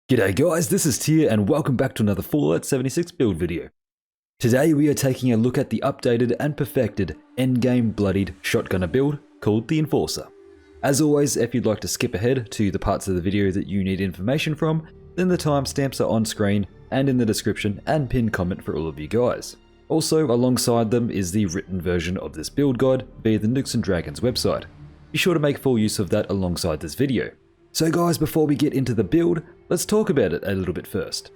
G'day guys, this is Tier and welcome back to another Fallout 76 build video. Today we are taking a look at the updated and perfected endgame Bloodied shotgunner build called the Enforcer. As always, if you'd like to skip ahead to the parts of the video that you need information from, then the timestamps are on screen and in the description and pinned comment for all of you guys. Also alongside them is the written version of this build guide via the Nukes and Dragons website. Be sure to make full use of that alongside this video. So guys, before we get into the build, let's talk about it a little bit first.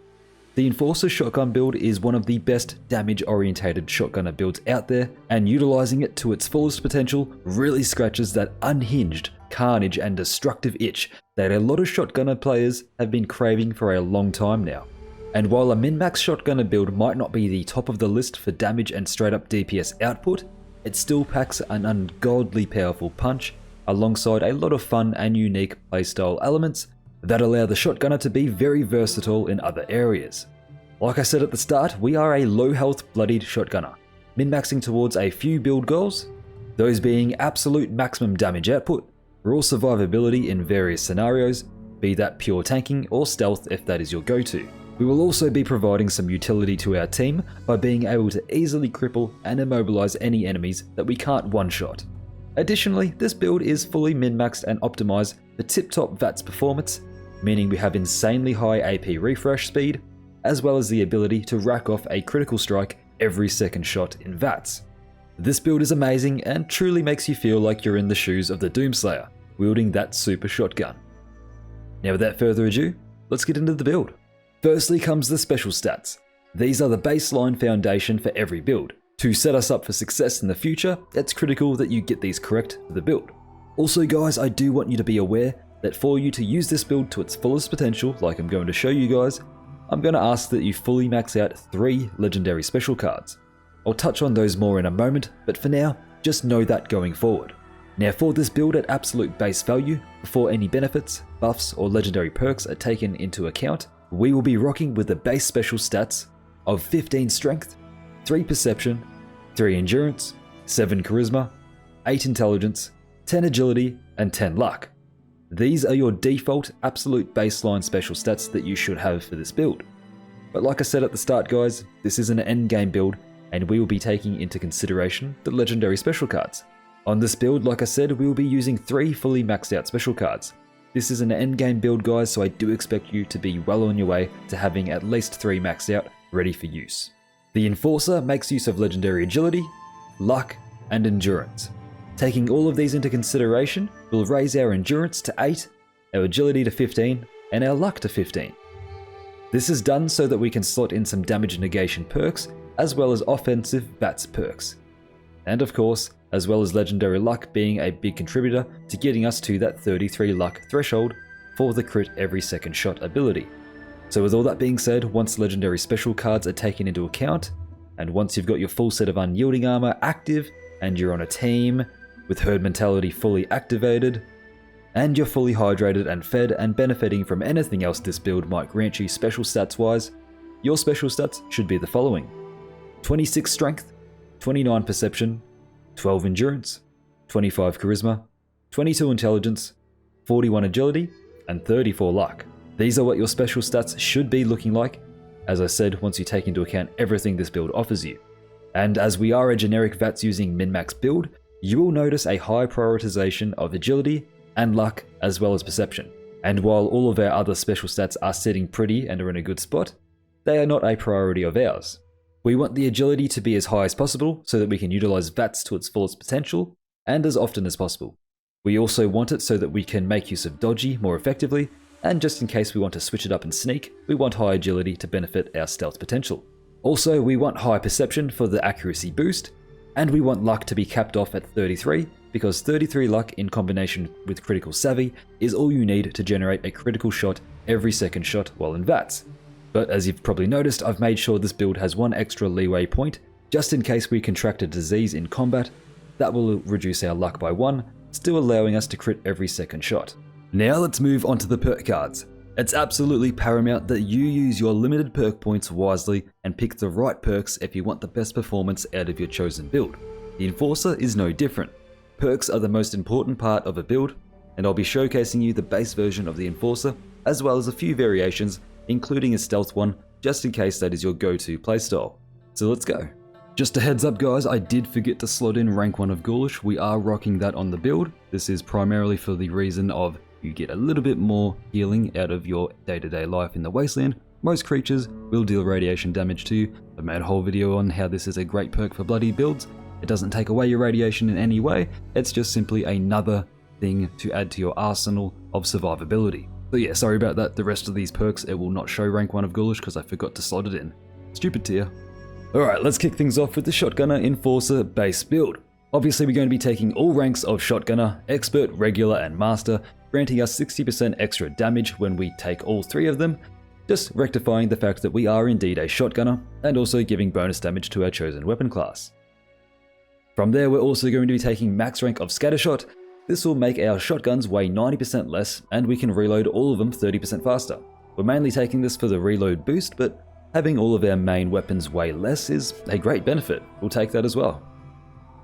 The Enforcer shotgun build is one of the best damage-orientated shotgunner builds out there, and utilizing it to its fullest potential really scratches that unhinged carnage and destructive itch that a lot of shotgunner players have been craving for a long time now. And while a min-max shotgunner build might not be the top of the list for damage and straight-up DPS output, it still packs an ungodly powerful punch alongside a lot of fun and unique playstyle elements that allow the shotgunner to be very versatile in other areas. Like I said at the start, we are a low health bloodied shotgunner, min-maxing towards a few build goals, those being absolute maximum damage output, raw survivability in various scenarios, be that pure tanking or stealth if that is your go-to. We will also be providing some utility to our team by being able to easily cripple and immobilize any enemies that we can't one-shot. Additionally, this build is fully min-maxed and optimized for tip-top VATS performance, meaning we have insanely high AP refresh speed, as well as the ability to rack off a critical strike every second shot in VATS. This build is amazing and truly makes you feel like you're in the shoes of the Doomslayer, wielding that super shotgun. Now without further ado, let's get into the build. Firstly comes the special stats. These are the baseline foundation for every build. To set us up for success in the future, it's critical that you get these correct for the build. Also guys, I do want you to be aware that for you to use this build to its fullest potential, like I'm going to show you guys, I'm going to ask that you fully max out 3 legendary special cards. I'll touch on those more in a moment, but for now, just know that going forward. Now for this build at absolute base value, before any benefits, buffs or legendary perks are taken into account, we will be rocking with the base special stats of 15 strength, 3 perception, 3 endurance, 7 charisma, 8 intelligence, 10 agility, and 10 luck. These are your default absolute baseline special stats that you should have for this build. But like I said at the start guys, this is an endgame build and we will be taking into consideration the legendary special cards. On this build, like I said, we will be using 3 fully maxed out special cards. This is an endgame build guys, so I do expect you to be well on your way to having at least 3 maxed out ready for use. The Enforcer makes use of legendary agility, luck, and endurance. Taking all of these into consideration, we'll raise our endurance to 8, our agility to 15, and our luck to 15. This is done so that we can slot in some damage negation perks, as well as offensive VATS perks. And of course, as well as legendary luck being a big contributor to getting us to that 33 luck threshold for the crit every second shot ability. So with all that being said, once legendary special cards are taken into account, and once you've got your full set of unyielding armor active, and you're on a team with herd mentality fully activated, and you're fully hydrated and fed and benefiting from anything else this build might grant you special stats wise, your special stats should be the following: 26 strength, 29 perception, 12 endurance, 25 charisma, 22 intelligence, 41 agility, and 34 luck. These are what your special stats should be looking like, as I said, once you take into account everything this build offers you. And as we are a generic VATS using min-max build, you will notice a high prioritization of agility and luck as well as perception. And while all of our other special stats are sitting pretty and are in a good spot, they are not a priority of ours. We want the agility to be as high as possible so that we can utilize VATS to its fullest potential and as often as possible. We also want it so that we can make use of dodgy more effectively, and just in case we want to switch it up and sneak, we want high agility to benefit our stealth potential. Also, we want high perception for the accuracy boost, and we want luck to be capped off at 33, because 33 luck in combination with critical savvy is all you need to generate a critical shot every second shot while in VATS. But as you've probably noticed, I've made sure this build has 1 extra leeway point, just in case we contract a disease in combat. That will reduce our luck by 1, still allowing us to crit every second shot. Now let's move on to the perk cards. It's absolutely paramount that you use your limited perk points wisely and pick the right perks if you want the best performance out of your chosen build. The Enforcer is no different. Perks are the most important part of a build, and I'll be showcasing you the base version of the Enforcer as well as a few variations, including a stealth one, just in case that is your go-to playstyle. So let's go. Just a heads up guys, I did forget to slot in rank 1 of Ghoulish. We are rocking that on the build. This is primarily for the reason of you get a little bit more healing out of your day-to-day life in the wasteland. Most creatures will deal radiation damage to you. I've made a whole video on how this is a great perk for Bloodied builds. It doesn't take away your radiation in any way, it's just simply another thing to add to your arsenal of survivability. So yeah, sorry about that. The rest of these perks, it will not show rank 1 of Ghoulish because I forgot to slot it in. Stupid tier. Alright, let's kick things off with the Shotgunner Enforcer base build. Obviously we're going to be taking all ranks of Shotgunner, Expert, Regular and Master, granting us 60% extra damage when we take all 3 of them, just rectifying the fact that we are indeed a Shotgunner, and also giving bonus damage to our chosen weapon class. From there we're also going to be taking max rank of Scattershot. This will make our shotguns weigh 90% less, and we can reload all of them 30% faster. We're mainly taking this for the reload boost, but having all of our main weapons weigh less is a great benefit. We'll take that as well.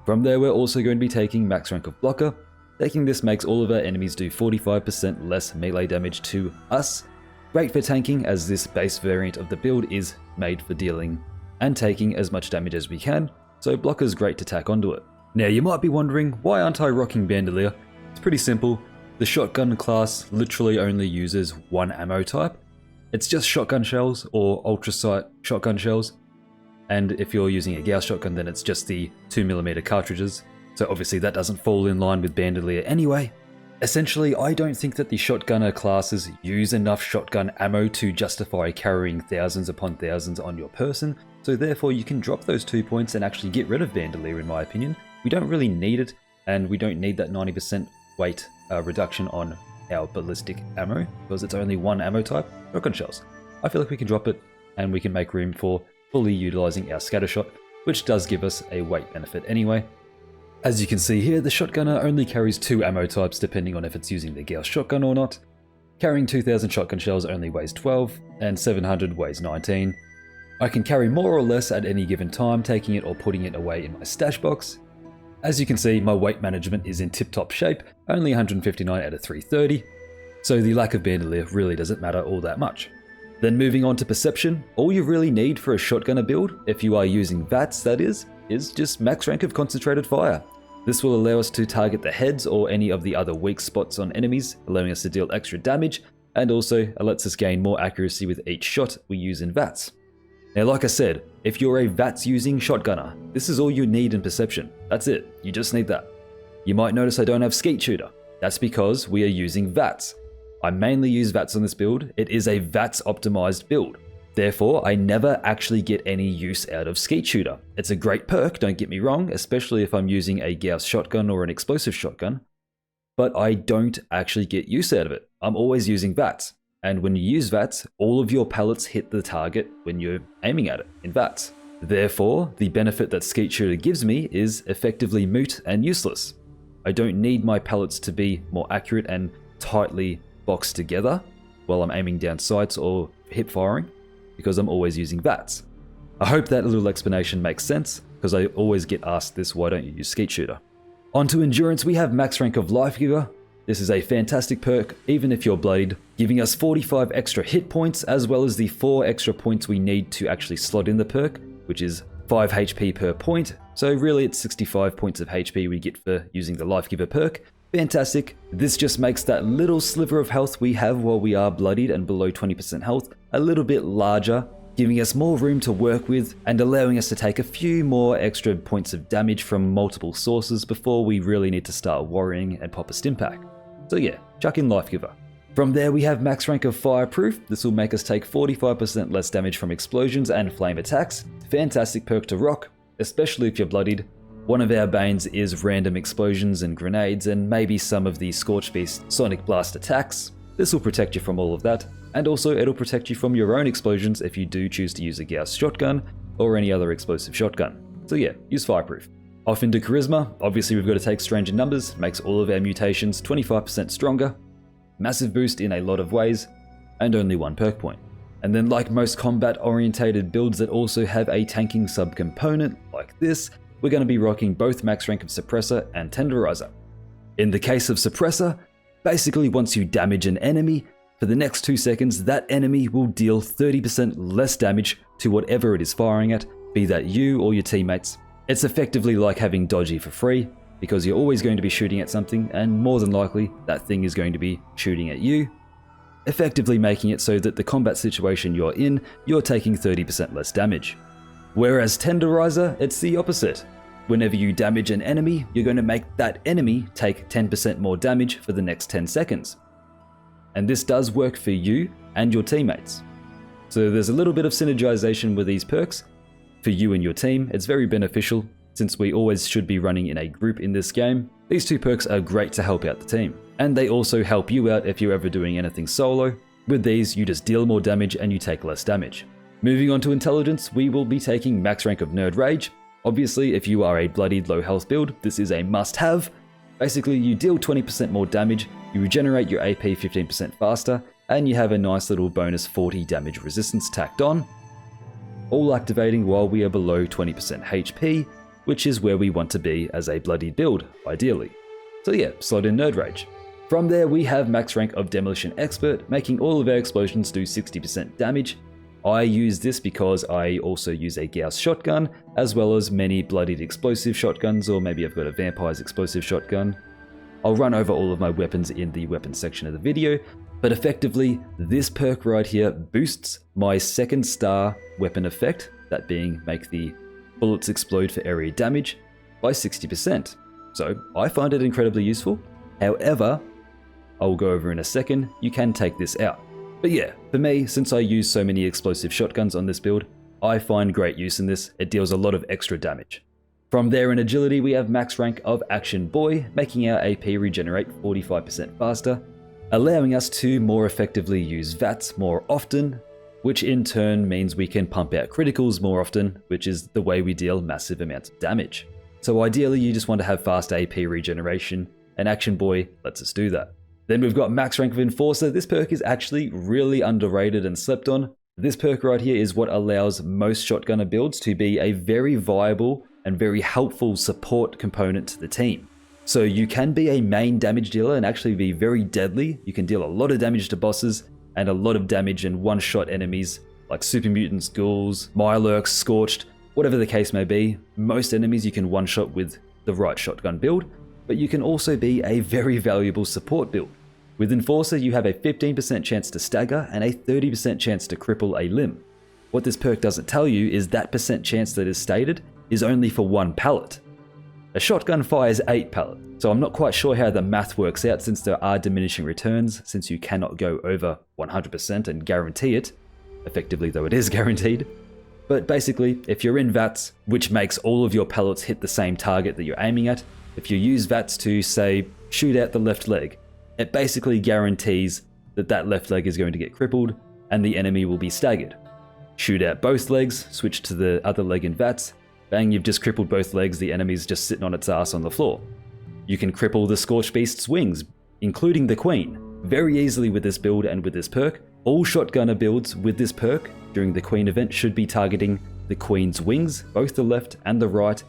From there we're also going to be taking max rank of Blocker. Taking this makes all of our enemies do 45% less melee damage to us. Great for tanking, as this base variant of the build is made for dealing and taking as much damage as we can, so Blocker's great to tack onto it. Now you might be wondering, why aren't I rocking Bandolier? It's pretty simple. The shotgun class literally only uses one ammo type. It's just shotgun shells or ultrasight shotgun shells. And if you're using a Gauss shotgun, then it's just the 2mm cartridges. So obviously that doesn't fall in line with Bandolier anyway. Essentially, I don't think that the shotgunner classes use enough shotgun ammo to justify carrying thousands upon thousands on your person. So therefore you can drop those 2 points and actually get rid of Bandolier in my opinion. We don't really need it, and we don't need that 90% weight reduction on our ballistic ammo, because it's only one ammo type, shotgun shells. I feel like we can drop it, and we can make room for fully utilizing our Scattershot, which does give us a weight benefit anyway. As you can see here, the shotgunner only carries 2 ammo types depending on if it's using the Gauss shotgun or not. Carrying 2000 shotgun shells only weighs 12, and 700 weighs 19. I can carry more or less at any given time, taking it or putting it away in my stash box. As you can see, my weight management is in tip-top shape, only 159 out of 330, so the lack of Bandolier really doesn't matter all that much. Then moving on to Perception, all you really need for a shotgunner build, if you are using VATS that is just max rank of Concentrated Fire. This will allow us to target the heads or any of the other weak spots on enemies, allowing us to deal extra damage, and also it lets us gain more accuracy with each shot we use in VATS. Now like I said, if you're a VATS using shotgunner, this is all you need in Perception. That's it, you just need that. You might notice I don't have Skeet Shooter. That's because we are using VATS. I mainly use VATS on this build. It is a VATS optimized build. Therefore, I never actually get any use out of Skeet Shooter. It's a great perk, don't get me wrong, especially if I'm using a Gauss shotgun or an explosive shotgun, but I don't actually get use out of it. I'm always using VATS. And when you use VATS, all of your pellets hit the target when you're aiming at it in VATS. Therefore, the benefit that Skeet Shooter gives me is effectively moot and useless. I don't need my pellets to be more accurate and tightly boxed together while I'm aiming down sights or hip firing, because I'm always using VATS. I hope that little explanation makes sense, because I always get asked this, why don't you use Skeet Shooter? Onto Endurance, we have max rank of Life Giver. This is a fantastic perk, even if you're Bloodied, giving us 45 extra hit points, as well as the 4 extra points we need to actually slot in the perk, which is 5 HP per point, so really it's 65 points of HP we get for using the Life Giver perk. Fantastic. This just makes that little sliver of health we have while we are Bloodied and below 20% health a little bit larger, giving us more room to work with and allowing us to take a few more extra points of damage from multiple sources before we really need to start worrying and pop a stim pack. So yeah, chuck in Life Giver. From there we have max rank of Fireproof. This will make us take 45% less damage from explosions and flame attacks. Fantastic perk to rock, especially if you're Bloodied. One of our banes is random explosions and grenades, and maybe some of the Scorch Beast Sonic Blast attacks. This will protect you from all of that, and also it'll protect you from your own explosions if you do choose to use a Gauss shotgun or any other explosive shotgun. So yeah, use Fireproof. Off into Charisma, obviously we've got to take Strange in Numbers, makes all of our mutations 25% stronger, massive boost in a lot of ways, and only 1 perk point. And then like most combat-orientated builds that also have a tanking subcomponent like this, we're going to be rocking both max rank of Suppressor and Tenderizer. In the case of Suppressor, basically once you damage an enemy, For the next 2 seconds, that enemy will deal 30% less damage to whatever it is firing at, be that you or your teammates. It's effectively like having dodgy for free, because you're always going to be shooting at something, and more than likely, that thing is going to be shooting at you, effectively making it so that the combat situation you're in, you're taking 30% less damage. Whereas Tenderizer, it's the opposite. Whenever you damage an enemy, you're going to make that enemy take 10% more damage for the next 10 seconds. And this does work for you and your teammates. So there's a little bit of synergization with these perks. For you and your team, it's very beneficial, since we always should be running in a group in this game. These 2 perks are great to help out the team. And they also help you out if you're ever doing anything solo. With these, you just deal more damage and you take less damage. Moving on to intelligence, we will be taking max rank of Nerd Rage. Obviously, if you are a bloodied low health build, this is a must-have. Basically, you deal 20% more damage, you regenerate your AP 15% faster, and you have a nice little bonus 40 damage resistance tacked on. All activating while we are below 20% HP, which is where we want to be as a bloodied build, ideally. So yeah, slot in Nerd Rage. From there, we have max rank of Demolition Expert, making all of our explosions do 60% damage. I use this because I also use a Gauss shotgun, as well as many bloodied explosive shotguns, or maybe I've got a vampire's explosive shotgun. I'll run over all of my weapons in the weapons section of the video, but effectively, this perk right here boosts my 2nd star weapon effect, that being make the bullets explode for area damage, by 60%. So I find it incredibly useful. However, I will go over in a second, you can take this out. But yeah, for me, since I use so many explosive shotguns on this build, I find great use in this. It deals a lot of extra damage. From there in agility, we have max rank of Action Boy, making our AP regenerate 45% faster, allowing us to more effectively use VATS more often, which in turn means we can pump out criticals more often, which is the way we deal massive amounts of damage. So ideally, you just want to have fast AP regeneration, and Action Boy lets us do that. Then we've got max rank of Enforcer. This perk is actually really underrated and slept on. This perk right here is what allows most shotgunner builds to be a very viable and very helpful support component to the team. So you can be a main damage dealer and actually be very deadly. You can deal a lot of damage to bosses and a lot of damage and one-shot enemies like super mutants, ghouls, Mirelurks, Scorched, whatever the case may be. Most enemies you can one-shot with the right shotgun build, but you can also be a very valuable support build. With Enforcer, you have a 15% chance to stagger and a 30% chance to cripple a limb. What this perk doesn't tell you is that percent chance that is stated is only for 1 pallet. A shotgun fires 8 pallets, so I'm not quite sure how the math works out since there are diminishing returns, since you cannot go over 100% and guarantee it, effectively though it is guaranteed. But basically, if you're in VATS, which makes all of your pellets hit the same target that you're aiming at, if you use VATS to, say, shoot out the left leg, it basically guarantees that that left leg is going to get crippled and the enemy will be staggered. Shoot out both legs, switch to the other leg in VATS, bang, you've just crippled both legs, the enemy's just sitting on its ass on the floor. You can cripple the Scorched Beast's wings, including the Queen, very easily with this build and with this perk. All shotgunner builds with this perk during the Queen event should be targeting the Queen's wings, both the left and the right,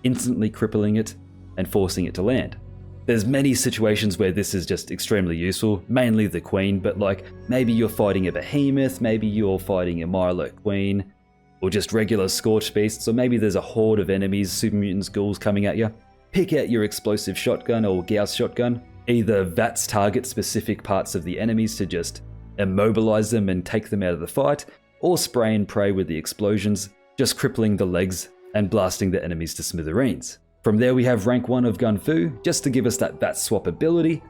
instantly crippling it and forcing it to land. There's many situations where this is just extremely useful, mainly the Queen, but like maybe you're fighting a behemoth, maybe you're fighting a Mirelurk Queen, or just regular Scorched Beasts, or maybe there's a horde of enemies, super mutants, ghouls coming at you. Pick out your explosive shotgun or Gauss shotgun, either VATS target specific parts of the enemies to just immobilize them and take them out of the fight, or spray and pray with the explosions, just crippling the legs and blasting the enemies to smithereens. From there we have rank 1 of Gun Fu, just to give us that VATS swap ability,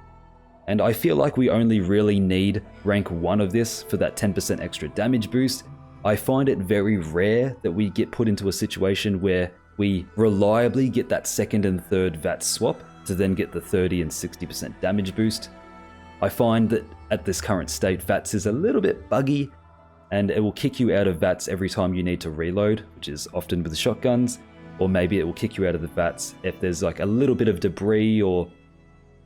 and I feel like we only really need rank 1 of this for that 10% extra damage boost. I find it very rare that we get put into a situation where we reliably get that 2nd and 3rd VATS swap to then get the 30 and 60% damage boost. I find that at this current state, VATS is a little bit buggy, and it will kick you out of VATS every time you need to reload, which is often with the shotguns, or maybe it will kick you out of the VATS if there's like a little bit of debris or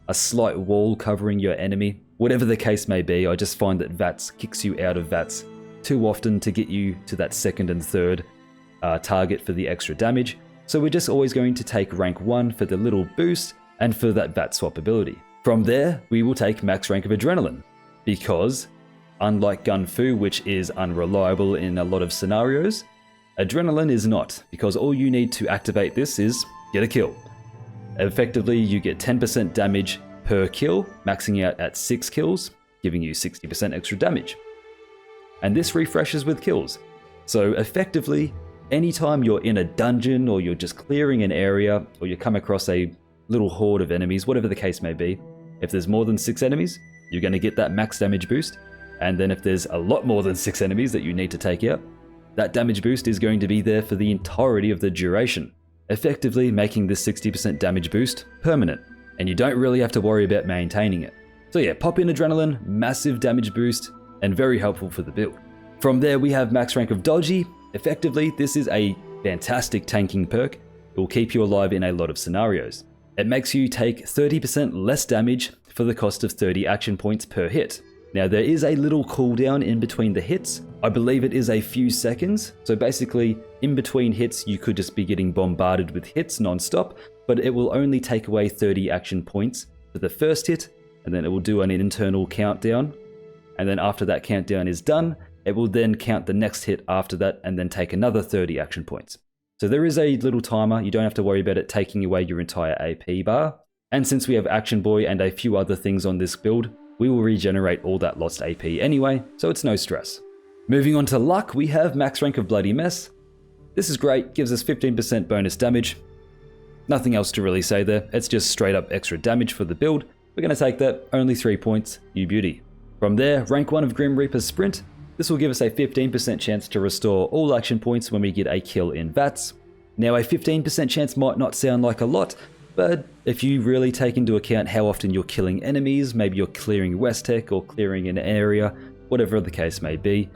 a slight wall covering your enemy. Whatever the case may be, I just find that VATS kicks you out of VATS too often to get you to that 2nd and 3rd target for the extra damage. So we're just always going to take rank 1 for the little boost and for that VATS swap ability. From there, we will take max rank of Adrenaline, because Unlike Gun Fu, which is unreliable in a lot of scenarios, Adrenaline is not, because all you need to activate this is get a kill. Effectively, you get 10% damage per kill, maxing out at 6 kills, giving you 60% extra damage. And this refreshes with kills. So effectively, anytime you're in a dungeon or you're just clearing an area or you come across a little horde of enemies, whatever the case may be, if there's more than 6 enemies, you're going to get that max damage boost. And then if there's a lot more than 6 enemies that you need to take out, that damage boost is going to be there for the entirety of the duration, effectively making this 60% damage boost permanent. And you don't really have to worry about maintaining it. So yeah, pop in Adrenaline, massive damage boost, and very helpful for the build. From there we have max rank of Dodgy. Effectively, this is a fantastic tanking perk. It will keep you alive in a lot of scenarios. It makes you take 30% less damage for the cost of 30 action points per hit. Now there is a little cooldown in between the hits. I believe it is a few seconds. So basically, in between hits you could just be getting bombarded with hits non-stop, but it will only take away 30 action points for the first hit, and then it will do an internal countdown. And then after that countdown is done, it will then count the next hit after that and then take another 30 action points. So there is a little timer, you don't have to worry about it taking away your entire AP bar. And since we have Action Boy and a few other things on this build, we will regenerate all that lost AP anyway, so it's no stress. Moving on to luck, we have max rank of Bloody Mess. This is great, gives us 15% bonus damage. Nothing else to really say there, it's just straight up extra damage for the build. We're going to take that, only 3 points, you beauty. From there, rank 1 of Grim Reaper's Sprint. This will give us a 15% chance to restore all action points when we get a kill in VATS. Now a 15% chance might not sound like a lot, but if you really take into account how often you're killing enemies, maybe you're clearing West Tech or clearing an area, whatever the case may be,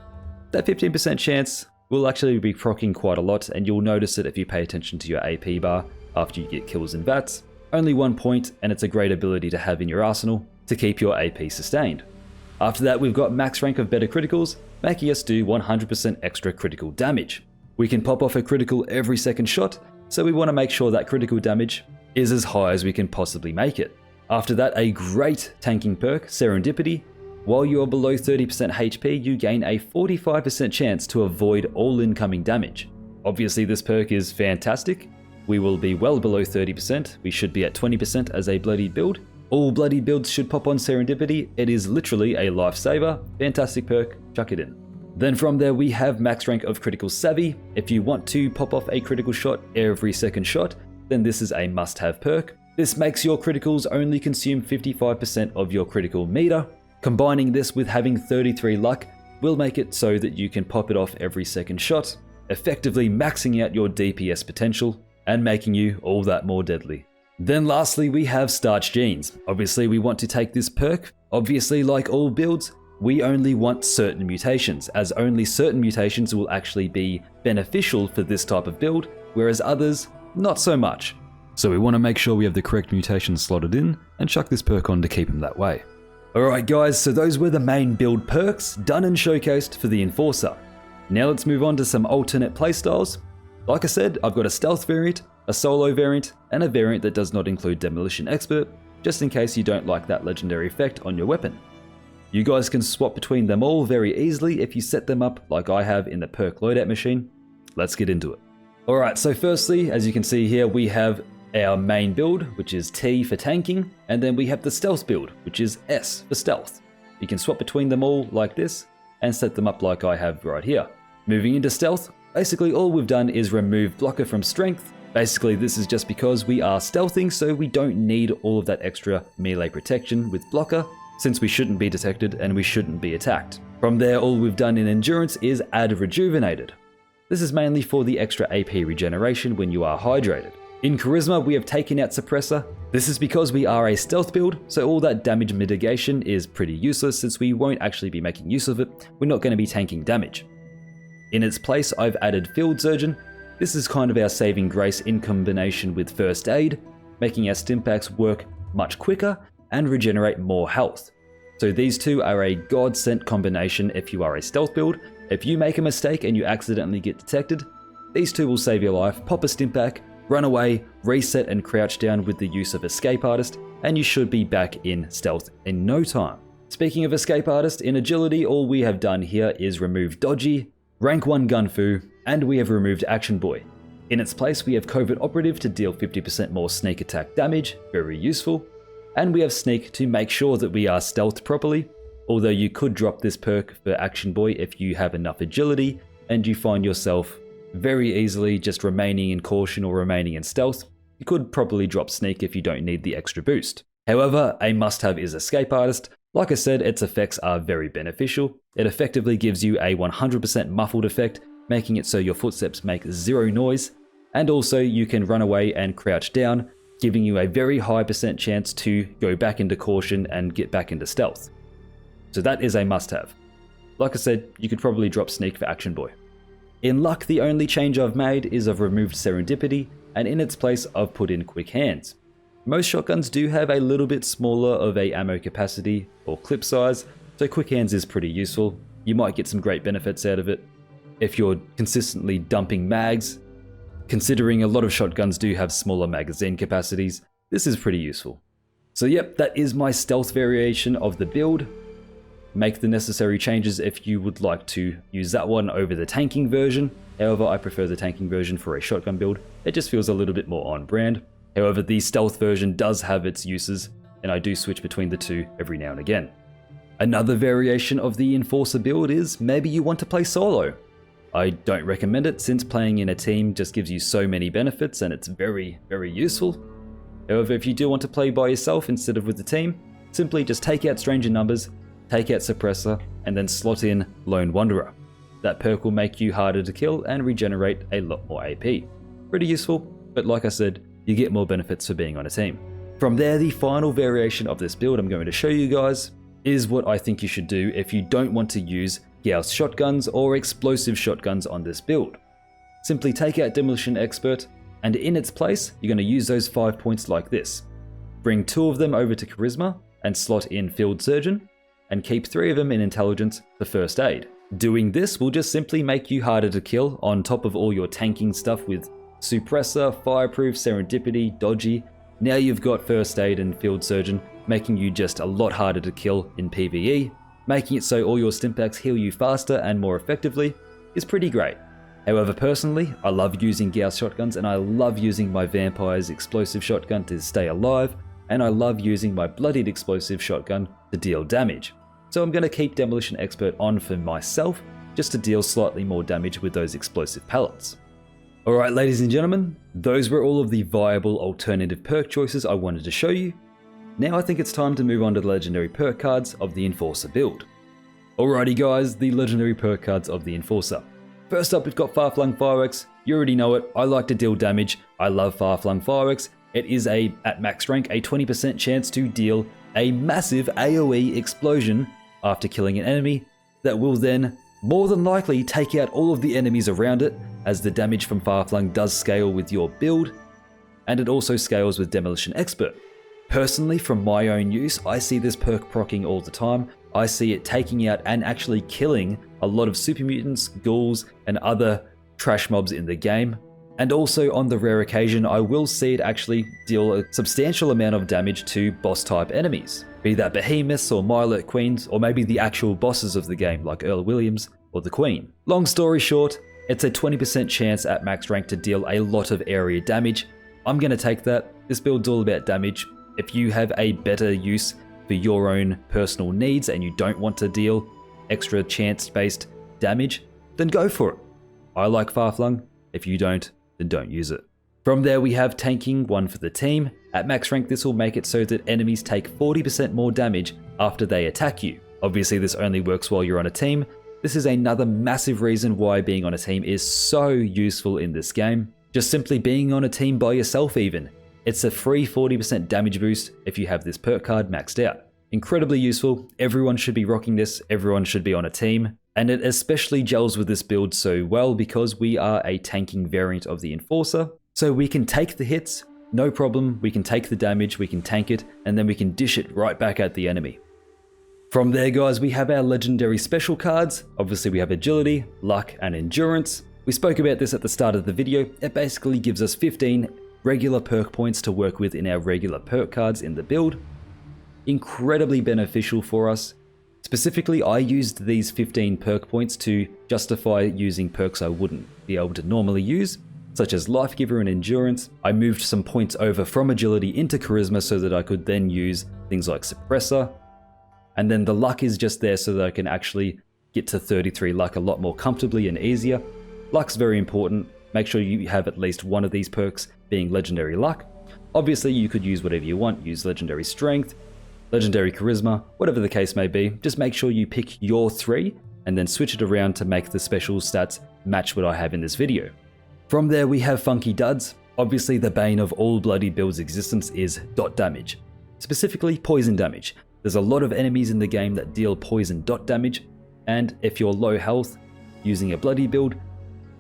that 15% chance will actually be proccing quite a lot, and you'll notice it if you pay attention to your AP bar after you get kills in VATS. Only 1 point, and it's a great ability to have in your arsenal to keep your AP sustained. After that, we've got max rank of Better Criticals, making us do 100% extra critical damage. We can pop off a critical every second shot, so we want to make sure that critical damage is as high as we can possibly make it. After that, a great tanking perk, Serendipity. While you are below 30% HP, you gain a 45% chance to avoid all incoming damage. Obviously this perk is fantastic. We will be well below 30%, we should be at 20% as a Bloodied build. All Bloodied builds should pop on Serendipity, it is literally a lifesaver. Fantastic perk, chuck it in. Then from there we have max rank of Critical Savvy. If you want to pop off a critical shot every second shot, then this is a must-have perk. This makes your criticals only consume 55% of your critical meter. Combining this with having 33 luck will make it so that you can pop it off every second shot, effectively maxing out your DPS potential and making you all that more deadly. Then lastly we have Starch Genes. Obviously we want to take this perk. Obviously, like all builds, we only want certain mutations, as only certain mutations will actually be beneficial for this type of build, whereas others, not so much. So we want to make sure we have the correct mutations slotted in and chuck this perk on to keep them that way. Alright guys, so those were the main build perks done and showcased for the Enforcer. Now let's move on to some alternate playstyles. Like I said, I've got a stealth variant, a solo variant, and a variant that does not include Demolition Expert, just in case you don't like that legendary effect on your weapon. You guys can swap between them all very easily if you set them up like I have in the perk loadout machine. Let's get into it. Alright, so firstly, as you can see here, we have our main build, which is T for tanking, and then we have the stealth build, which is S for stealth. You can swap between them all like this, and set them up like I have right here. Moving into stealth, basically all we've done is remove blocker from strength. Basically this is just because we are stealthing, so we don't need all of that extra melee protection with blocker, since we shouldn't be detected and we shouldn't be attacked. From there, all we've done in endurance is add rejuvenated. This is mainly for the extra AP regeneration when you are hydrated. In charisma, we have taken out suppressor. This is because we are a stealth build, so all that damage mitigation is pretty useless since we won't actually be making use of it. We're not going to be tanking damage. In its place, I've added Field Surgeon. This is kind of our saving grace in combination with first aid, making our stimpaks work much quicker and regenerate more health. So these two are a godsend combination if you are a stealth build. If you make a mistake and you accidentally get detected, these two will save your life. Pop a stimpak, run away, reset and crouch down with the use of Escape Artist, and you should be back in stealth in no time. Speaking of Escape Artist, in Agility all we have done here is remove Dodgy, Rank 1 Gunfu, and we have removed Action Boy. In its place we have Covert Operative to deal 50% more sneak attack damage, very useful, and we have Sneak to make sure that we are stealthed properly, although you could drop this perk for Action Boy if you have enough Agility and you find yourself very easily just remaining in Caution or remaining in Stealth. You could probably drop Sneak if you don't need the extra boost. However, a must-have is Escape Artist. Like I said, its effects are very beneficial. It effectively gives you a 100% muffled effect, making it so your footsteps make zero noise, and also you can run away and crouch down, giving you a very high percent chance to go back into Caution and get back into Stealth. So that is a must-have. Like I said, you could probably drop Sneak for Action Boy. In Luck, the only change I've made is I've removed Serendipity, and in its place I've put in Quick Hands. Most shotguns do have a little bit smaller of a ammo capacity or clip size, so Quick Hands is pretty useful. You might get some great benefits out of it if you're consistently dumping mags. Considering a lot of shotguns do have smaller magazine capacities, this is pretty useful. So yep, that is my stealth variation of the build. Make the necessary changes if you would like to use that one over the tanking version. However, I prefer the tanking version for a shotgun build. It just feels a little bit more on brand. However, the stealth version does have its uses, and I do switch between the two every now and again. Another variation of the Enforcer build is maybe you want to play solo. I don't recommend it since playing in a team just gives you so many benefits and it's very, very useful. However, if you do want to play by yourself instead of with the team, simply just take out Stranger Numbers, take out Suppressor, and then slot in Lone Wanderer. That perk will make you harder to kill and regenerate a lot more AP. Pretty useful, but like I said, you get more benefits for being on a team. From there, the final variation of this build I'm going to show you guys is what I think you should do if you don't want to use Gauss shotguns or explosive shotguns on this build. Simply take out Demolition Expert, and in its place, you're going to use those 5 points like this. Bring 2 of them over to Charisma and slot in Field Surgeon, and keep 3 of them in Intelligence for First Aid. Doing this will just simply make you harder to kill on top of all your tanking stuff with Suppressor, Fireproof, Serendipity, Dodgy. Now you've got First Aid and Field Surgeon, making you just a lot harder to kill in PvE, making it so all your Stimpaks heal you faster and more effectively is pretty great. However, personally, I love using Gauss shotguns and I love using my Vampire's explosive shotgun to stay alive, and I love using my Bloodied explosive shotgun to deal damage. So I'm going to keep Demolition Expert on for myself, just to deal slightly more damage with those explosive pellets. Alright ladies and gentlemen, those were all of the viable alternative perk choices I wanted to show you. Now I think it's time to move on to the legendary perk cards of the Enforcer build. Alrighty guys, the legendary perk cards of the Enforcer. First up we've got Far-Flung Fireworks. You already know it, I like to deal damage, I love Far-Flung Fireworks. It is at max rank, a 20% chance to deal a massive AoE explosion after killing an enemy that will then more than likely take out all of the enemies around it, as the damage from Far-Flung does scale with your build, and it also scales with Demolition Expert. Personally, from my own use, I see this perk proccing all the time. I see it taking out and actually killing a lot of super mutants, ghouls, and other trash mobs in the game. And also on the rare occasion, I will see it actually deal a substantial amount of damage to boss type enemies. Be that behemoths or Mirelurk Queens, or maybe the actual bosses of the game like Earl Williams or the Queen. Long story short, it's a 20% chance at max rank to deal a lot of area damage. I'm going to take that. This build's all about damage. If you have a better use for your own personal needs and you don't want to deal extra chance-based damage, then go for it. I like Far-Flung. If you don't, then don't use it. From there we have tanking, one for the team. At max rank this will make it so that enemies take 40% more damage after they attack you. Obviously this only works while you're on a team. This is another massive reason why being on a team is so useful in this game. Just simply being on a team by yourself even. It's a free 40% damage boost if you have this perk card maxed out. Incredibly useful, everyone should be rocking this, everyone should be on a team. And it especially gels with this build so well because we are a tanking variant of the Enforcer. So we can take the hits, no problem, we can take the damage, we can tank it, and then we can dish it right back at the enemy. From there guys, we have our legendary special cards. Obviously we have Agility, Luck, and Endurance. We spoke about this at the start of the video. It basically gives us 15 regular perk points to work with in our regular perk cards in the build. Incredibly beneficial for us. Specifically, I used these 15 perk points to justify using perks I wouldn't be able to normally use, such as Life Giver and Endurance. I moved some points over from Agility into Charisma so that I could then use things like Suppressor. And then the Luck is just there so that I can actually get to 33 Luck a lot more comfortably and easier. Luck's very important. Make sure you have at least one of these perks being Legendary Luck. Obviously, you could use whatever you want. Use Legendary Strength, Legendary Charisma, whatever the case may be. Just make sure you pick your 3 and then switch it around to make the special stats match what I have in this video. From there we have Funky Duds. Obviously the bane of all Bloodied builds' existence is dot damage. Specifically poison damage. There's a lot of enemies in the game that deal poison dot damage, and if you're low health using a Bloodied build,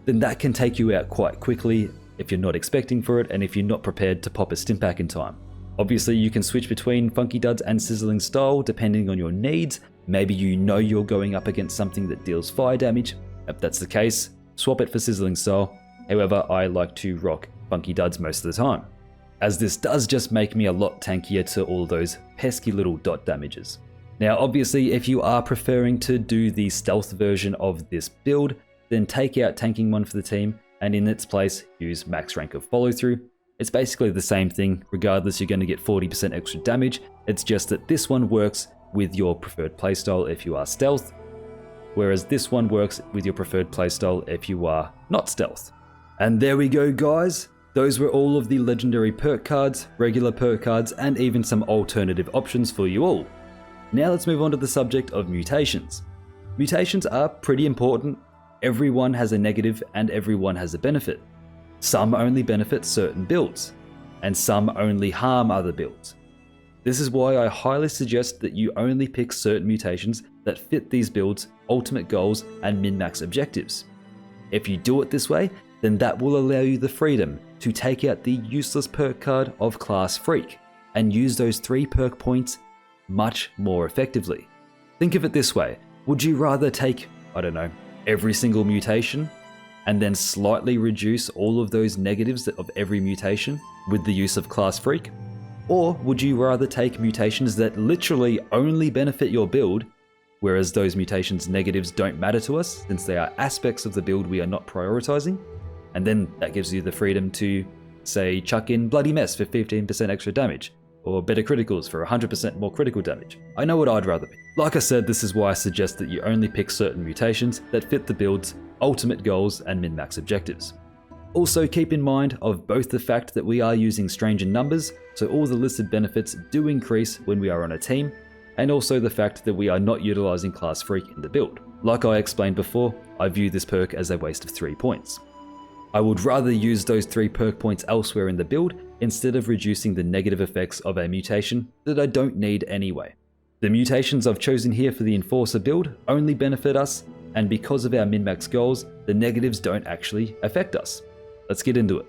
then that can take you out quite quickly if you're not expecting for it and if you're not prepared to pop a stim pack in time. Obviously you can switch between Funky Duds and Sizzling Style depending on your needs. Maybe you know you're going up against something that deals fire damage. If that's the case, swap it for Sizzling Style. However, I like to rock Funky Duds most of the time, as this does just make me a lot tankier to all those pesky little dot damages. Now obviously if you are preferring to do the stealth version of this build, then take out Tanking 1 for the team and in its place use max rank of Follow Through. It's basically the same thing, regardless you're going to get 40% extra damage, it's just that this one works with your preferred playstyle if you are stealth, whereas this one works with your preferred playstyle if you are not stealth. And there we go guys, those were all of the legendary perk cards, regular perk cards, and even some alternative options for you all. Now let's move on to the subject of mutations. Mutations are pretty important. Everyone has a negative and everyone has a benefit. Some only benefit certain builds, and some only harm other builds. This is why I highly suggest that you only pick certain mutations that fit these builds' ultimate goals and min-max objectives. If you do it this way, then that will allow you the freedom to take out the useless perk card of Class Freak and use those 3 perk points much more effectively. Think of it this way, would you rather take, I don't know, every single mutation and then slightly reduce all of those negatives of every mutation with the use of Class Freak? Or would you rather take mutations that literally only benefit your build, whereas those mutations' negatives don't matter to us since they are aspects of the build we are not prioritizing? And then that gives you the freedom to, say, chuck in Bloody Mess for 15% extra damage, or Better Criticals for 100% more critical damage. I know what I'd rather be. Like I said, this is why I suggest that you only pick certain mutations that fit the build's ultimate goals and min-max objectives. Also keep in mind of both the fact that we are using strange in numbers, so all the listed benefits do increase when we are on a team, and also the fact that we are not utilizing Class Freak in the build. Like I explained before, I view this perk as a waste of 3 points. I would rather use those 3 perk points elsewhere in the build instead of reducing the negative effects of a mutation that I don't need anyway. The mutations I've chosen here for the Enforcer build only benefit us, and because of our min-max goals, the negatives don't actually affect us. Let's get into it.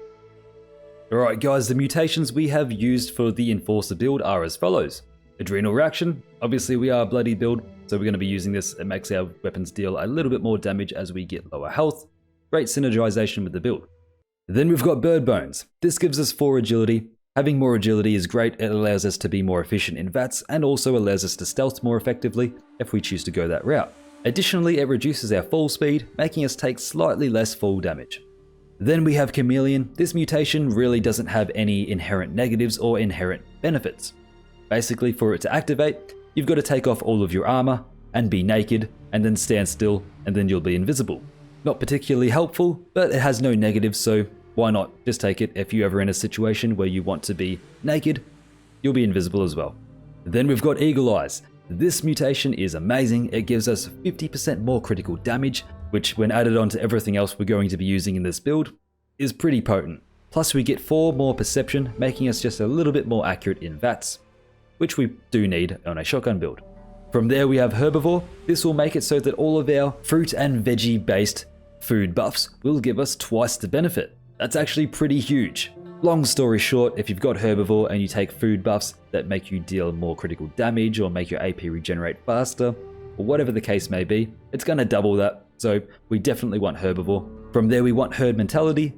Alright guys, the mutations we have used for the Enforcer build are as follows. Adrenal Reaction, obviously we are a Bloody build, so we're going to be using this. It makes our weapons deal a little bit more damage as we get lower health. Great synergization with the build. Then we've got Bird Bones. This gives us 4 agility. Having more agility is great, it allows us to be more efficient in VATS and also allows us to stealth more effectively if we choose to go that route. Additionally, it reduces our fall speed, making us take slightly less fall damage. Then we have Chameleon. This mutation really doesn't have any inherent negatives or inherent benefits. Basically, for it to activate, you've got to take off all of your armor and be naked and then stand still and then you'll be invisible. Not particularly helpful, but it has no negatives, so why not just take it if you're ever in a situation where you want to be naked, you'll be invisible as well. Then we've got Eagle Eyes. This mutation is amazing. It gives us 50% more critical damage, which when added on to everything else we're going to be using in this build, is pretty potent. Plus we get 4 more perception, making us just a little bit more accurate in VATS, which we do need on a shotgun build. From there we have Herbivore. This will make it so that all of our fruit and veggie based food buffs will give us twice the benefit. That's actually pretty huge. Long story short, if you've got Herbivore and you take food buffs that make you deal more critical damage or make your AP regenerate faster, or whatever the case may be, it's going to double that, so we definitely want Herbivore. From there we want Herd Mentality.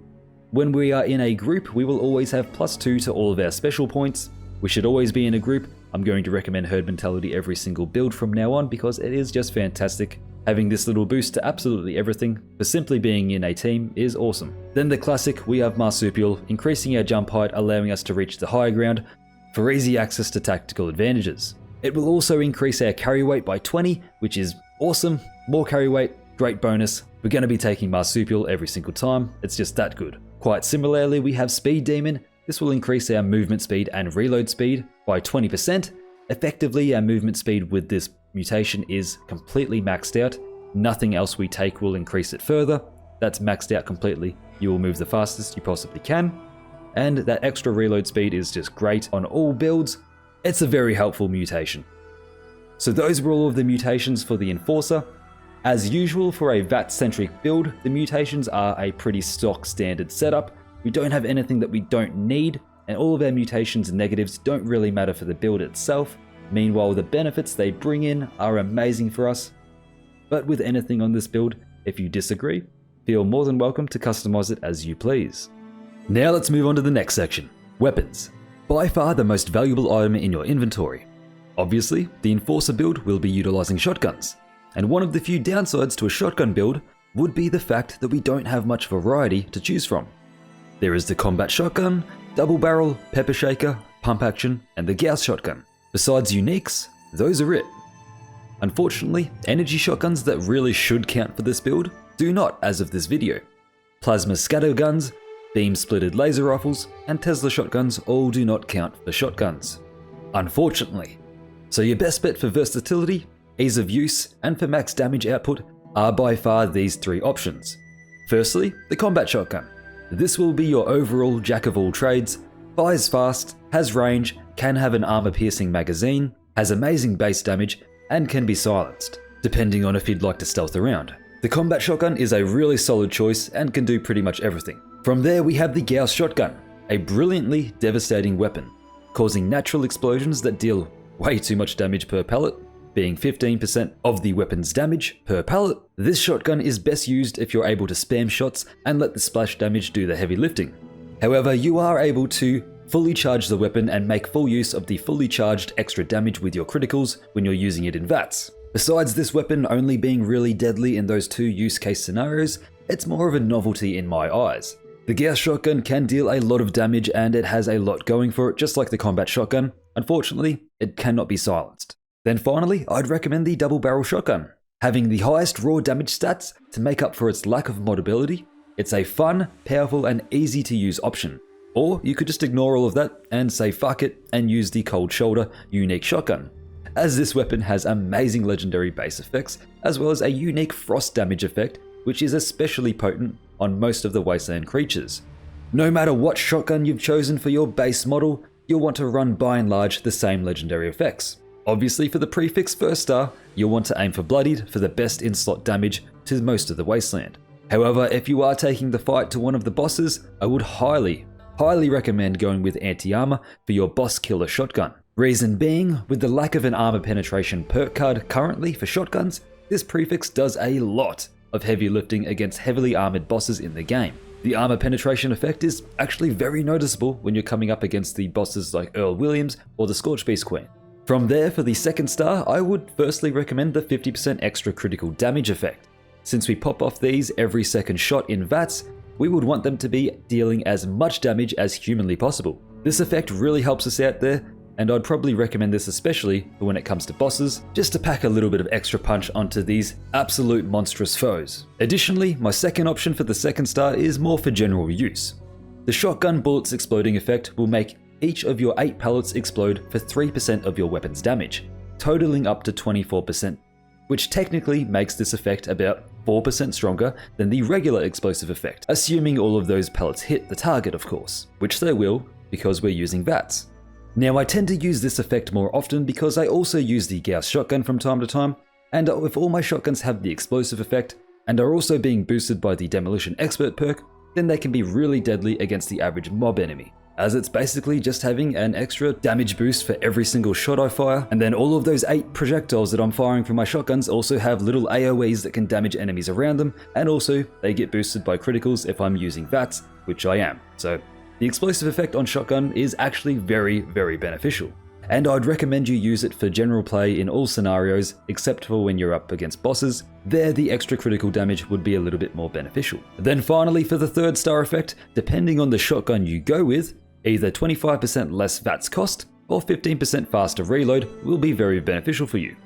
When we are in a group, we will always have +2 to all of our special points. We should always be in a group, I'm going to recommend Herd Mentality every single build from now on because it is just fantastic. Having this little boost to absolutely everything for simply being in a team is awesome. Then the classic, we have Marsupial, increasing our jump height, allowing us to reach the higher ground for easy access to tactical advantages. It will also increase our carry weight by 20, which is awesome. More carry weight, great bonus. We're going to be taking Marsupial every single time, it's just that good. Quite similarly, we have Speed Demon. This will increase our movement speed and reload speed by 20%. Effectively, our movement speed with this mutation is completely maxed out. Nothing else we take will increase it further. That's maxed out completely. You will move the fastest you possibly can. And that extra reload speed is just great on all builds. It's a very helpful mutation. So those were all of the mutations for the Enforcer. As usual for a VAT-centric build, the mutations are a pretty stock standard setup. We don't have anything that we don't need, and all of our mutations and negatives don't really matter for the build itself. Meanwhile, the benefits they bring in are amazing for us. But with anything on this build, if you disagree, feel more than welcome to customize it as you please. Now let's move on to the next section, weapons. By far the most valuable item in your inventory. Obviously, the Enforcer build will be utilizing shotguns, and one of the few downsides to a shotgun build would be the fact that we don't have much variety to choose from. There is the combat shotgun, double barrel, pepper shaker, pump action, and the Gauss shotgun. Besides uniques, those are it. Unfortunately, energy shotguns that really should count for this build do not as of this video. Plasma scatter guns, beam splitted laser rifles, and Tesla shotguns all do not count for shotguns. Unfortunately. So your best bet for versatility, ease of use, and for max damage output are by far these three options. Firstly, the combat shotgun. This will be your overall jack of all trades, fires fast, has range, can have an armor-piercing magazine, has amazing base damage, and can be silenced, depending on if you'd like to stealth around. The combat shotgun is a really solid choice and can do pretty much everything. From there we have the Gauss shotgun, a brilliantly devastating weapon, causing natural explosions that deal way too much damage per pellet, being 15% of the weapon's damage per pellet. This shotgun is best used if you're able to spam shots and let the splash damage do the heavy lifting. However, you are able to fully charge the weapon and make full use of the fully charged extra damage with your criticals when you're using it in VATS. Besides this weapon only being really deadly in those two use case scenarios, it's more of a novelty in my eyes. The Gauss shotgun can deal a lot of damage and it has a lot going for it, just like the combat shotgun. Unfortunately, it cannot be silenced. Then finally, I'd recommend the double barrel shotgun. Having the highest raw damage stats to make up for its lack of modability, it's a fun, powerful, and easy to use option. Or you could just ignore all of that and say fuck it and use the cold shoulder unique shotgun, as this weapon has amazing legendary base effects as well as a unique frost damage effect which is especially potent on most of the wasteland creatures. No matter what shotgun you've chosen for your base model, you'll want to run by and large the same legendary effects. Obviously for the prefix first star, you'll want to aim for Bloodied for the best in-slot damage to most of the wasteland. However, if you are taking the fight to one of the bosses, I would highly recommend going with anti-armor for your boss killer shotgun. Reason being, with the lack of an armor penetration perk card currently for shotguns, this prefix does a lot of heavy lifting against heavily armored bosses in the game. The armor penetration effect is actually very noticeable when you're coming up against the bosses like Earl Williams or the Scorchbeast Queen. From there, for the second star, I would firstly recommend the 50% extra critical damage effect. Since we pop off these every second shot in VATS, we would want them to be dealing as much damage as humanly possible. This effect really helps us out there, and I'd probably recommend this especially for when it comes to bosses, just to pack a little bit of extra punch onto these absolute monstrous foes. Additionally, my second option for the second star is more for general use. The shotgun bullets exploding effect will make each of your 8 pellets explode for 3% of your weapon's damage, totaling up to 24%, which technically makes this effect about 4% stronger than the regular explosive effect, assuming all of those pellets hit the target of course, which they will because we're using VATS. Now I tend to use this effect more often because I also use the Gauss shotgun from time to time, and if all my shotguns have the explosive effect and are also being boosted by the Demolition Expert perk, then they can be really deadly against the average mob enemy, as it's basically just having an extra damage boost for every single shot I fire, and then all of those 8 projectiles that I'm firing from my shotguns also have little AoEs that can damage enemies around them, and also they get boosted by criticals if I'm using VATS, which I am. So the explosive effect on shotgun is actually very, very beneficial. and I'd recommend you use it for general play in all scenarios except for when you're up against bosses. There the extra critical damage would be a little bit more beneficial. Then finally for the 3rd star effect, depending on the shotgun you go with, either 25% less VATS cost or 15% faster reload will be very beneficial for you.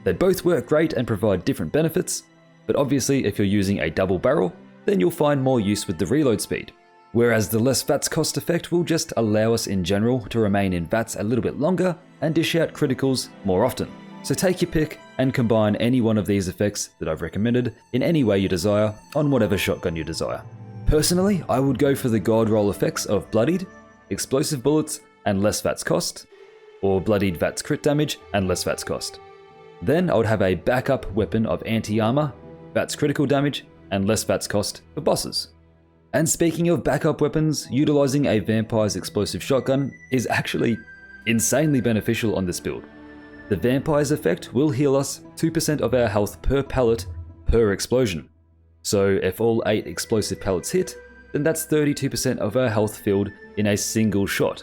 They both work great and provide different benefits, but obviously if you're using a double barrel, then you'll find more use with the reload speed. Whereas the less VATS cost effect will just allow us in general to remain in VATS a little bit longer and dish out criticals more often. So take your pick and combine any one of these effects that I've recommended in any way you desire on whatever shotgun you desire. Personally, I would go for the god roll effects of Bloodied, explosive bullets and less VATS cost, or Bloodied VATS crit damage and less VATS cost. Then I would have a backup weapon of anti-armor, VATS critical damage and less VATS cost for bosses. And speaking of backup weapons, utilizing a vampire's explosive shotgun is actually insanely beneficial on this build. The vampire's effect will heal us 2% of our health per pellet per explosion. So if all 8 explosive pellets hit, then that's 32% of our health filled in a single shot.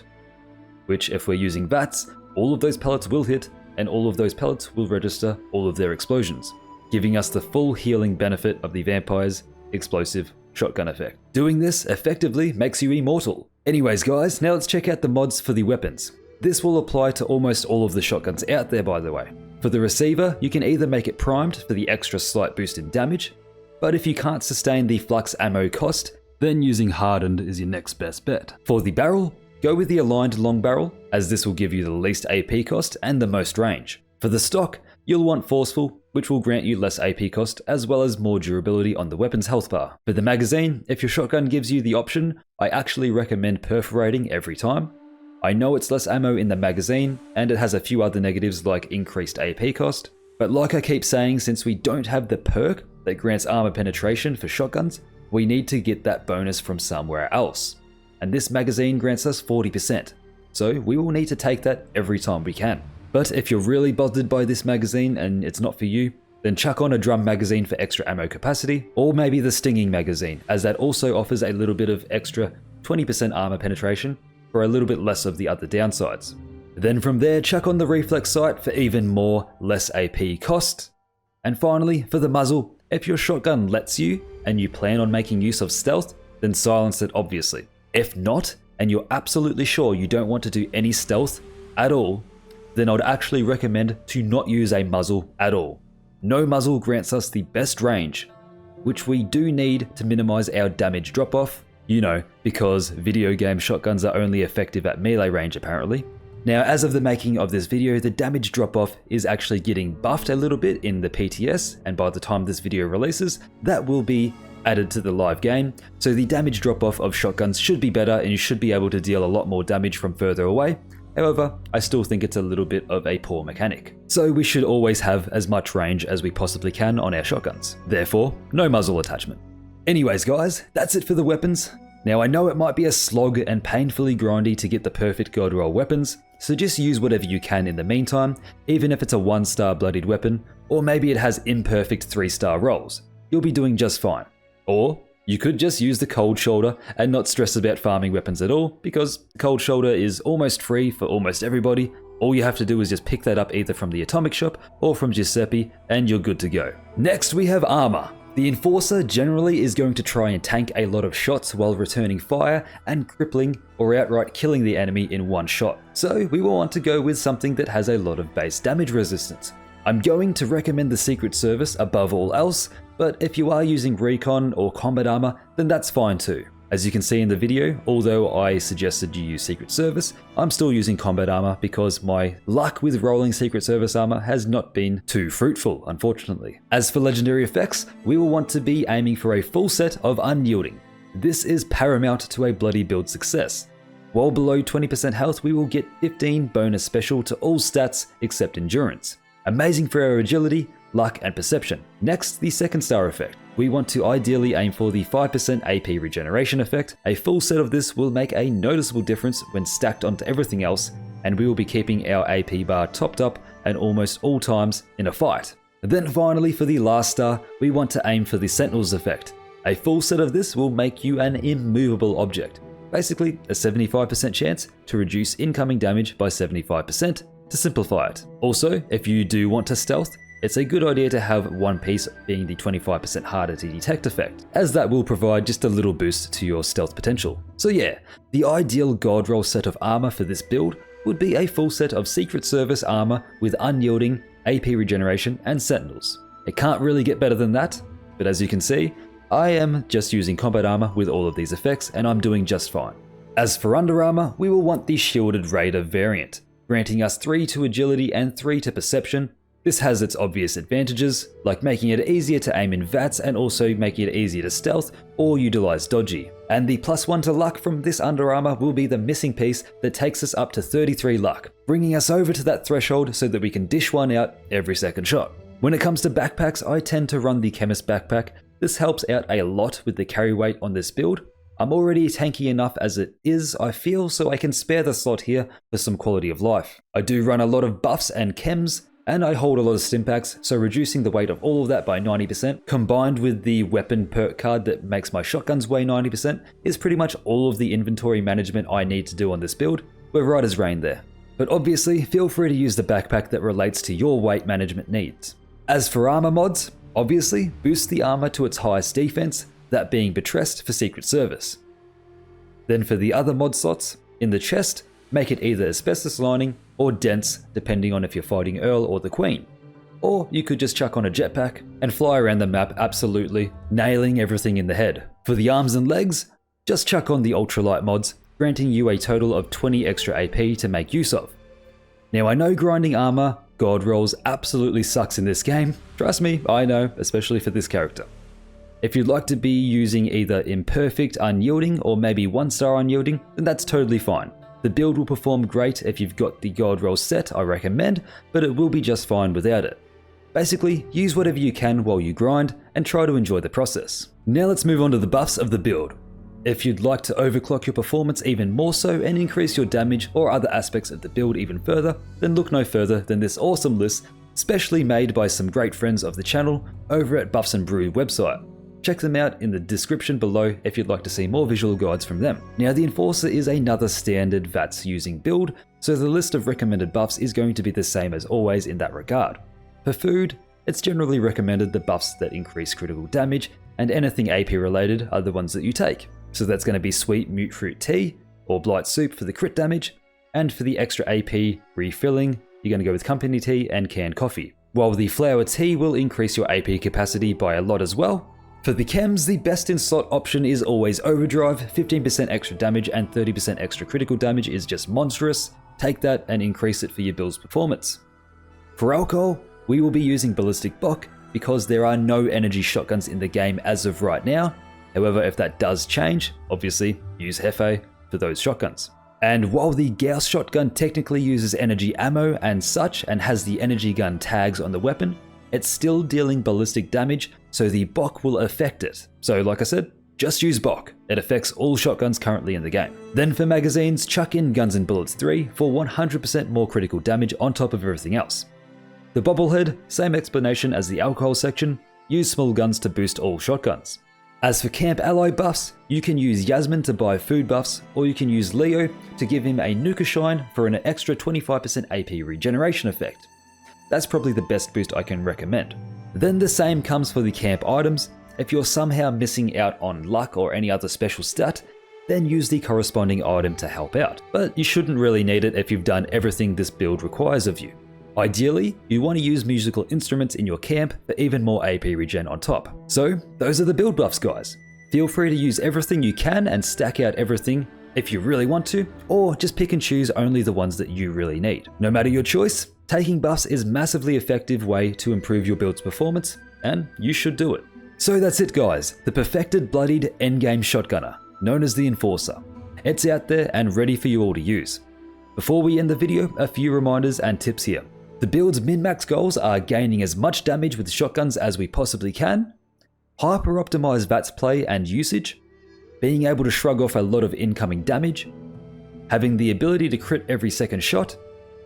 Which if we're using VATS, all of those pellets will hit and all of those pellets will register all of their explosions, giving us the full healing benefit of the vampire's explosive shotgun effect. Doing this effectively makes you immortal. Anyways guys, now let's check out the mods for the weapons. This will apply to almost all of the shotguns out there by the way. For the receiver, you can either make it primed for the extra slight boost in damage, but if you can't sustain the flux ammo cost, then using hardened is your next best bet. For the barrel, go with the aligned long barrel, as this will give you the least AP cost and the most range. For the stock, you'll want forceful, which will grant you less AP cost as well as more durability on the weapon's health bar. For the magazine, if your shotgun gives you the option, I actually recommend perforating every time. I know it's less ammo in the magazine, and it has a few other negatives like increased AP cost, but like I keep saying, since we don't have the perk that grants armor penetration for shotguns, we need to get that bonus from somewhere else. And this magazine grants us 40%, so we will need to take that every time we can. But if you're really bothered by this magazine and it's not for you, then chuck on a drum magazine for extra ammo capacity, or maybe the stinging magazine, as that also offers a little bit of extra 20% armor penetration for a little bit less of the other downsides. Then from there, chuck on the reflex sight for even more less AP cost. And finally, for the muzzle, if your shotgun lets you and you plan on making use of stealth, then silence it obviously. If not, and you're absolutely sure you don't want to do any stealth at all, then I'd actually recommend to not use a muzzle at all. No muzzle grants us the best range, which we do need to minimize our damage drop off, you know, because video game shotguns are only effective at melee range apparently. Now, as of the making of this video, the damage drop off is actually getting buffed a little bit in the PTS, and by the time this video releases, that will be added to the live game, so the damage drop off of shotguns should be better and you should be able to deal a lot more damage from further away. However, I still think it's a little bit of a poor mechanic. So we should always have as much range as we possibly can on our shotguns. Therefore, no muzzle attachment. Anyways guys, that's it for the weapons. Now I know it might be a slog and painfully grindy to get the perfect god roll weapons, so just use whatever you can in the meantime, even if it's a 1-star bloodied weapon, or maybe it has imperfect 3-star rolls. You'll be doing just fine. Or you could just use the cold shoulder and not stress about farming weapons at all, because cold shoulder is almost free for almost everybody. All you have to do is just pick that up either from the Atomic Shop or from Giuseppe and you're good to go. Next we have armor. The Enforcer generally is going to try and tank a lot of shots while returning fire and crippling or outright killing the enemy in one shot. So we will want to go with something that has a lot of base damage resistance. I'm going to recommend the Secret Service above all else, but if you are using recon or combat armor, then that's fine too. As you can see in the video, although I suggested you use Secret Service, I'm still using combat armor because my luck with rolling Secret Service armor has not been too fruitful, unfortunately. As for legendary effects, we will want to be aiming for a full set of Unyielding. This is paramount to a bloody build success. While below 20% health, we will get 15 bonus special to all stats except endurance. Amazing for our agility, luck and perception. Next, the 2nd star effect. We want to ideally aim for the 5% AP regeneration effect. A full set of this will make a noticeable difference when stacked onto everything else, and we will be keeping our AP bar topped up at almost all times in a fight. Then finally, for the last star, we want to aim for the Sentinels effect. A full set of this will make you an immovable object. Basically, a 75% chance to reduce incoming damage by 75%, to simplify it. Also, if you do want to stealth, it's a good idea to have one piece being the 25% harder to detect effect, as that will provide just a little boost to your stealth potential. So yeah, the ideal god roll set of armor for this build would be a full set of Secret Service armor with unyielding, AP regeneration, and sentinels. It can't really get better than that, but as you can see, I am just using combat armor with all of these effects and I'm doing just fine. As for under armor, we will want the Shielded Raider variant, granting us 3 to agility and 3 to perception. This has its obvious advantages, like making it easier to aim in VATS and also making it easier to stealth or utilize dodgy. And the +1 to luck from this under armor will be the missing piece that takes us up to 33 luck, bringing us over to that threshold so that we can dish one out every second shot. When it comes to backpacks, I tend to run the Chemist backpack. This helps out a lot with the carry weight on this build. I'm already tanky enough as it is, I feel, so I can spare the slot here for some quality of life. I do run a lot of buffs and chems, and I hold a lot of stimpaks, so reducing the weight of all of that by 90%, combined with the weapon perk card that makes my shotguns weigh 90%, is pretty much all of the inventory management I need to do on this build. We're right as rain there. But obviously, feel free to use the backpack that relates to your weight management needs. As for armor mods, obviously boost the armor to its highest defense, that being Betrest for Secret Service. Then for the other mod slots, in the chest, make it either asbestos lining or dense depending on if you're fighting Earl or the Queen. Or you could just chuck on a jetpack and fly around the map absolutely, nailing everything in the head. For the arms and legs, just chuck on the ultralight mods, granting you a total of 20 extra AP to make use of. Now I know grinding armor, god rolls absolutely sucks in this game, trust me, I know, especially for this character. If you'd like to be using either imperfect unyielding or maybe 1-star unyielding, then that's totally fine. The build will perform great if you've got the god roll set, I recommend, but it will be just fine without it. Basically, use whatever you can while you grind and try to enjoy the process. Now let's move on to the buffs of the build. If you'd like to overclock your performance even more so and increase your damage or other aspects of the build even further, then look no further than this awesome list, specially made by some great friends of the channel over at Buffs and Brew website. Check them out in the description below if you'd like to see more visual guides from them. Now the Enforcer is another standard VATS using build, so the list of recommended buffs is going to be the same as always in that regard. For food, it's generally recommended the buffs that increase critical damage, and anything AP related are the ones that you take. So that's going to be sweet mute fruit tea, or blight soup for the crit damage, and for the extra AP refilling, you're going to go with company tea and canned coffee. While the flower tea will increase your AP capacity by a lot as well. For the chems, the best in slot option is always Overdrive. 15% extra damage and 30% extra critical damage is just monstrous. Take that and increase it for your build's performance. For alcohol, we will be using Ballistic Bock because there are no energy shotguns in the game as of right now. However, if that does change, obviously use Hefe for those shotguns. And while the Gauss shotgun technically uses energy ammo and such and has the energy gun tags on the weapon, it's still dealing ballistic damage, so the Bock will affect it. So like I said, just use Bock. It affects all shotguns currently in the game. Then for magazines, chuck in Guns and Bullets 3 for 100% more critical damage on top of everything else. The Bobblehead, same explanation as the alcohol section, use small guns to boost all shotguns. As for camp ally buffs, you can use Yasmin to buy food buffs, or you can use Leo to give him a Nuka Shine for an extra 25% AP regeneration effect. That's probably the best boost I can recommend. Then the same comes for the camp items. If you're somehow missing out on luck or any other special stat, then use the corresponding item to help out. But you shouldn't really need it if you've done everything this build requires of you. Ideally, you want to use musical instruments in your camp for even more AP regen on top. So those are the build buffs, guys. Feel free to use everything you can and stack out everything if you really want to, or just pick and choose only the ones that you really need. No matter your choice, taking buffs is a massively effective way to improve your build's performance, and you should do it. So that's it, guys, the perfected Bloodied endgame shotgunner, known as the Enforcer. It's out there and ready for you all to use. Before we end the video, a few reminders and tips here. The build's min-max goals are gaining as much damage with shotguns as we possibly can, hyper-optimized VATS play and usage, being able to shrug off a lot of incoming damage, having the ability to crit every second shot,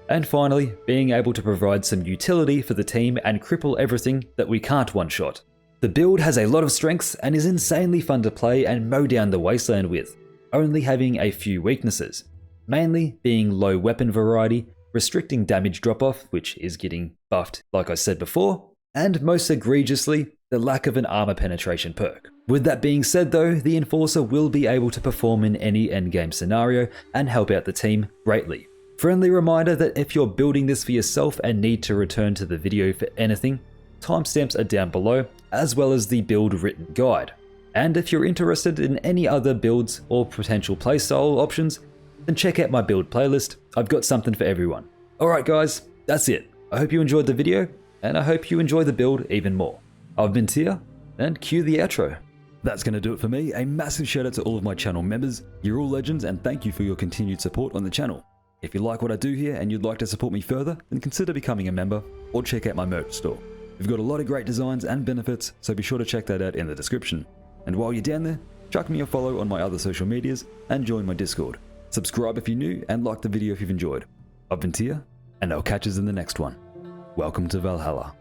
and finally, being able to provide some utility for the team and cripple everything that we can't one-shot. The build has a lot of strengths and is insanely fun to play and mow down the wasteland with, only having a few weaknesses, mainly being low weapon variety, restricting damage drop-off, which is getting buffed like I said before, and most egregiously, the lack of an armor penetration perk. With that being said though, the Enforcer will be able to perform in any endgame scenario and help out the team greatly. Friendly reminder that if you're building this for yourself and need to return to the video for anything, timestamps are down below, as well as the build written guide. And if you're interested in any other builds or potential playstyle options, then check out my build playlist. I've got something for everyone. Alright guys, that's it. I hope you enjoyed the video, and I hope you enjoy the build even more. I've been Tia, and cue the outro. That's going to do it for me. A massive shout out to all of my channel members. You're all legends, and thank you for your continued support on the channel. If you like what I do here and you'd like to support me further, then consider becoming a member or check out my merch store. We've got a lot of great designs and benefits, so be sure to check that out in the description. And while you're down there, chuck me a follow on my other social medias and join my Discord. Subscribe if you're new and like the video if you've enjoyed. I've been Tia, and I'll catch us in the next one. Welcome to Valhalla.